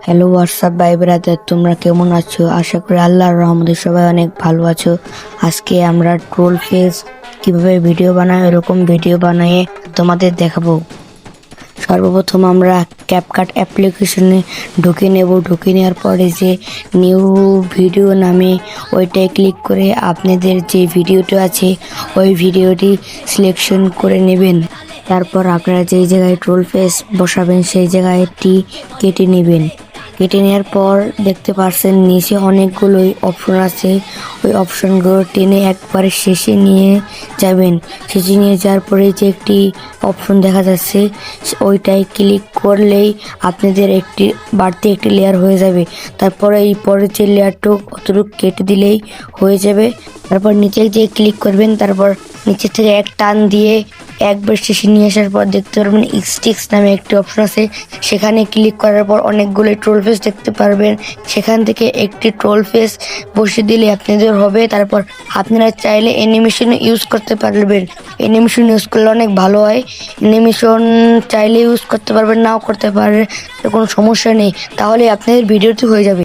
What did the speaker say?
Hello WhatsApp ভাই brother, তোমরা কেমন আছো? আশা করি আল্লাহর রহমতে সবাই অনেক ভালো আছো। আজকে আমরা ট্রোল ফেস কিভাবে ভিডিও বানাই এরকম ভিডিও বানিয়ে তোমাদের দেখাবো। সর্বপ্রথম আমরা ক্যাপকাট অ্যাপ্লিকেশনে ঢুকে নেব। ঢুকে নেওয়ার পরে যে নিউ ভিডিও নামে ওইটায় ক্লিক করে আপনাদের যে ভিডিওটা আছে ওই ভিডিওটি সিলেকশন করে নেবেন। তারপর আপনারা যেই জায়গায় ট্রোল ফেস বসাবেন সেই জায়গায়টি কেটে নেবেন। কেটে নেওয়ার পর দেখতে পাচ্ছেন নিচে অনেকগুলোই অপশন আছে। ওই অপশনগুলো টেনে একবারে শেষে নিয়ে যাবেন। শেষে নিয়ে যাওয়ার পরে যে একটি অপশন দেখা যাচ্ছে ওইটাই ক্লিক করলেই আপনাদের একটি বাড়তি একটি লেয়ার হয়ে যাবে। তারপরে এই পরের যে লেয়ারটুকু অতটুকু কেটে দিলেই হয়ে যাবে। তারপর নিচে যে ক্লিক করবেন, তারপর নিচে থেকে এক টান দিয়ে একবার শেষে নিয়ে আসার পর দেখতে পারবেন স্টিক্স নামে একটি অপশন আছে। সেখানে ক্লিক করার পর অনেকগুলো ট্রোল ফেস দেখতে পারবেন। সেখান থেকে একটি ট্রোল ফেস বসিয়ে দিলে আপনাদের হবে। তারপর আপনারা চাইলে অ্যানিমেশন ইউজ করতে পারবেন। অ্যানিমেশন ইউজ করলে অনেক ভালো হয়। অ্যানিমেশন চাইলে ইউজ করতে পারবেন, নাও করতে পারবেন, কোনো সমস্যা নেই। তাহলে আপনাদের ভিডিওটি হয়ে যাবে।